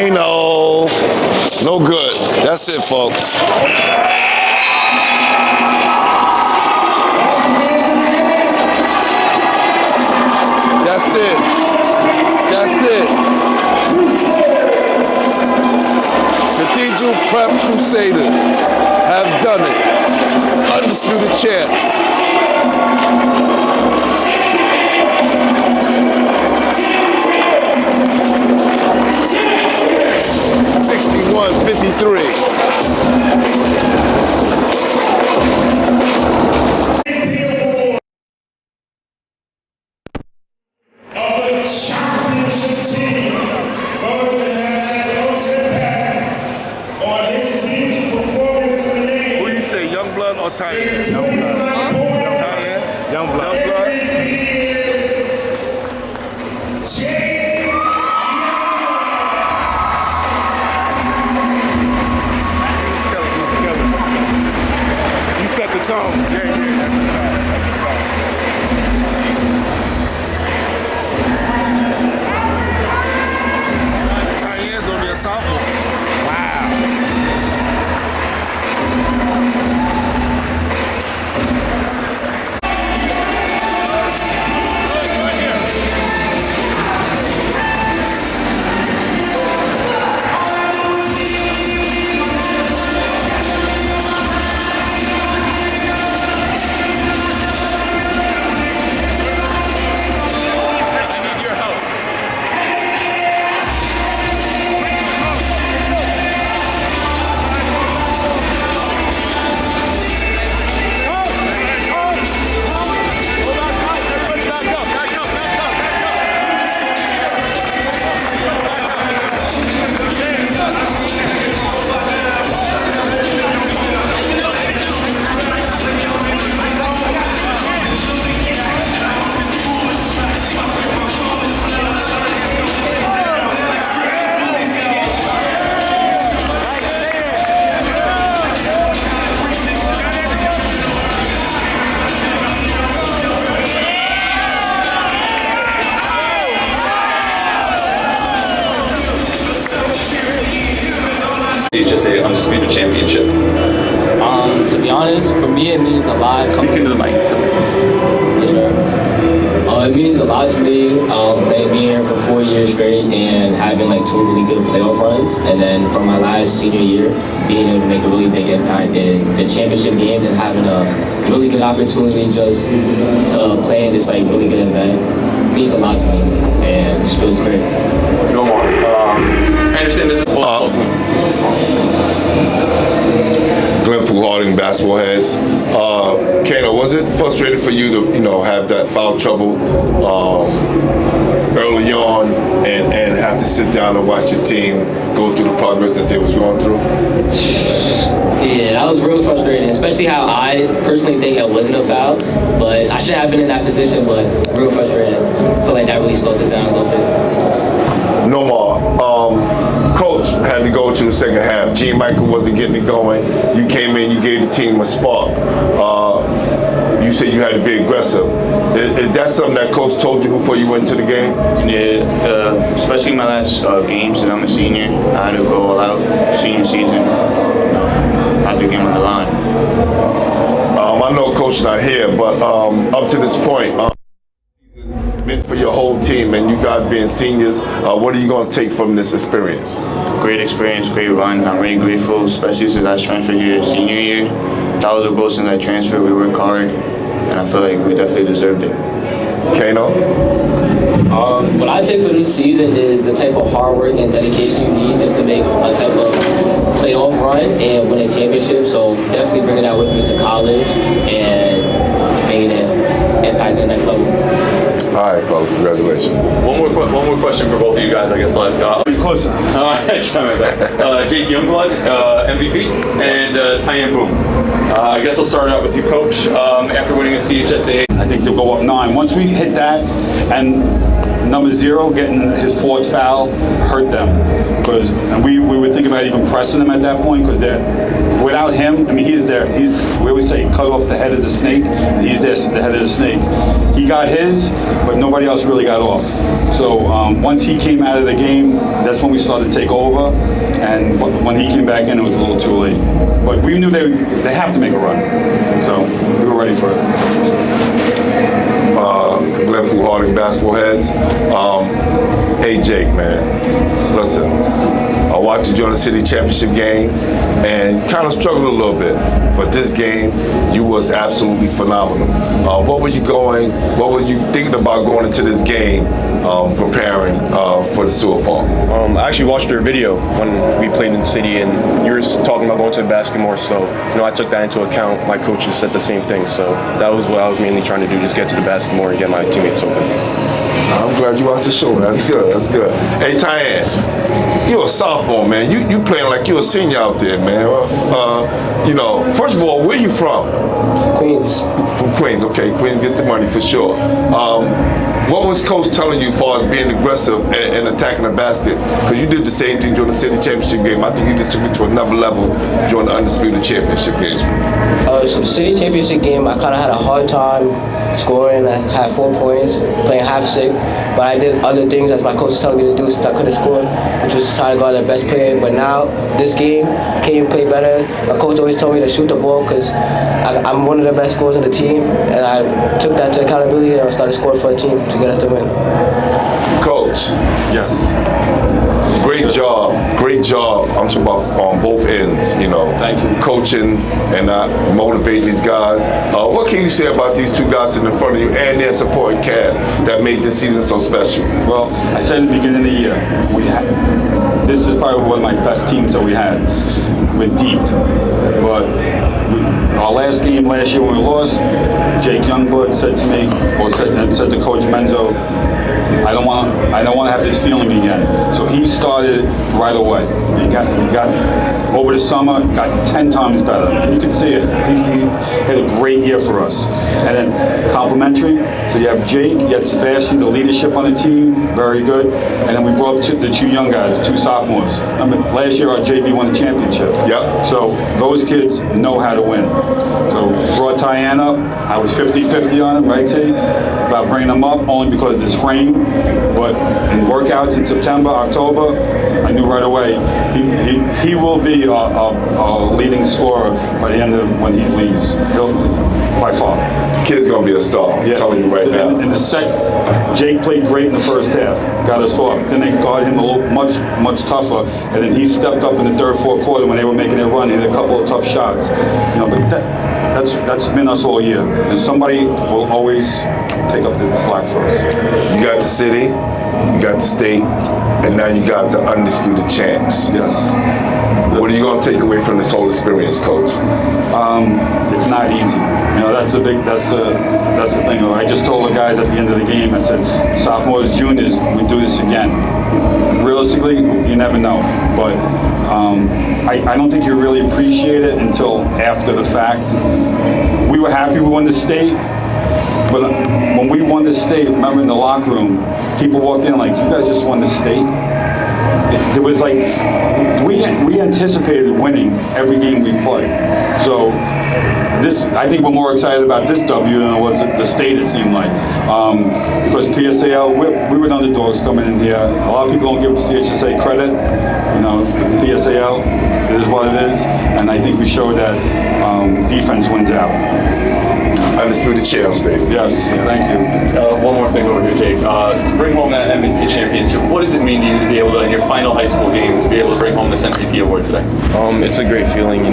Kano. No good. That's it, folks. That's it. That's it. Cathedral Prep Crusaders have done it. Undisputed champs. Or Tyan? Young blood. Tyan? Young blood. Young blood. You set the tone. Yeah, that's the Tyan's on the ensemble. Wow. HSA Undisputed Championship? To be honest, for me it means a lot. Speaking to the mic. Yes, sir. It means a lot to me, being here for 4 years straight and having like 2 really good playoff runs, and then for my last senior year, being able to make a really big impact in the championship game and having a really good opportunity just to play in this like really good event means a lot to me, and it just feels great. No more. I understand this is Glenpool Harding basketball heads. Kano, was it frustrating for you to, have that foul trouble early on and have to sit down and watch your team go through the progress that they was going through? Yeah, that was real frustrating, especially how I personally think it wasn't a foul, but I should have been in that position, but real frustrating. I feel like that really slowed us down a little bit. No more. Coach had to go to the second half. Gene Michael wasn't getting it going. You came in, you gave the team a spark. You said you had to be aggressive. Is that something that coach told you before you went into the game? Yeah, especially my last games, and I'm a senior. I had to go all out senior season. I had to get on the line. I know coach not here, but up to this point, meant for your whole team and you guys being seniors, what are you going to take from this experience? Great experience, great run. I'm really grateful, especially since I transferred here senior year. That was a goal since I transferred. We worked hard, and I feel like we definitely deserved it. Kano? What I take from this season is the type of hard work and dedication you need just to make a type of playoff run and win a championship. So definitely bringing that with me to college and making it impact the next level. All right, fellas, congratulations. One more question for both of you guys, I guess. Last guy. Close enough. All right, try my best. Jake Youngblood, MVP, and Tyan Boom. I guess I'll start out with you, Coach. After winning a CHSA, I think they'll go up 9. Once we hit that, and number 0 getting his 4th foul hurt them, and we were thinking about even pressing them at that point because without him, I mean, he's we always say cut off the head of the snake, and he's there, the head of the snake. He got his, but nobody else really got off. So once he came out of the game, that's when we started to take over, and when he came back in, it was a little too late. But we knew they have to make a run, so we were ready for it. Glenpool Harding basketball heads. Hey Jake, man, listen, I watched you during the city championship game and kind of struggled a little bit, but this game you was absolutely phenomenal. What were you thinking about going into this game, preparing for the Seward Park? I actually watched your video when we played in the city, and you were talking about going to the basket more. So, I took that into account. My coaches said the same thing. So that was what I was mainly trying to do, just get to the basket more and get my teammates open. I'm glad you watched the show. That's good. That's good. Hey, Tyann, you're a sophomore, man. You playing like you're a senior out there, man. First of all, where you from? Queens. From Queens. Okay, Queens get the money for sure. What was Coach telling you as far as being aggressive and attacking the basket? Because you did the same thing during the city championship game. I think you just took it to another level during the Undisputed championship game. So the city championship game, I kind of had a hard time scoring. I had 4 points, playing half sick, but I did other things as my coach was telling me to do since I couldn't score, which was try to guard the best player. But now, this game, came play better. My coach always told me to shoot the ball because I'm one of the best scorers on the team, and I took that to accountability and I started scoring for the team to get us to win. Coach. Yes. Great job. I'm talking about on both ends, Thank you. Coaching and motivating these guys. What can you say about these 2 guys sitting in front of you and their supporting cast that made this season so special? Well, I said in the beginning of the year, this is probably one of my best teams that we had. We're deep, but our last game last year when we lost, Jake Youngblood said to me, or said to Coach Menzo, I don't want to have this feeling again. So he started right away. He got over the summer, got 10 times better. And you can see it. He had a great year for us. And then complimentary. So you have Jake, you have Sebastian, the leadership on the team, very good. And then we brought the 2 young guys, the 2 sophomores. Last year our JV won the championship. Yep. So those kids know how to win. So brought Tyann up. I was 50-50 on him, right, T? About bringing him up only because of his frame. But in workouts in September, October, I knew right away he will be a leading scorer by the end of when he leaves. He'll by far. The kid's gonna be a star. I'm telling you right now. In the Jake played great in the first half, got us off. Then they guarded him a little much tougher, and then he stepped up in the 3rd, 4th quarter when they were making their run. He had a couple of tough shots, but that's been us all year. And somebody will always take up the slack for us. You got the city, you got the state, and now you guys are undisputed champs. Yes. What are you going to take away from this whole experience, Coach? It's not easy. That's the thing. I just told the guys at the end of the game, I said, sophomores, juniors, we do this again. Realistically, you never know. But I don't think you really appreciate it until after the fact. We were happy we won the state, but when we won the state, remember in the locker room, people walked in like, you guys just won the state? It was like, we anticipated winning every game we played. So I think we're more excited about this W than it was the state, it seemed like. Because PSAL, we were the underdogs coming in here. A lot of people don't give CHSA credit. PSAL, it is what it is. And I think we showed that defense wins out. Undisputed champs, baby. Yes, thank you. One more thing over here, Jake. To bring home that MVP championship, what does it mean to you to be able to, in your final high school game, to be able to bring home this MVP award today? It's a great feeling,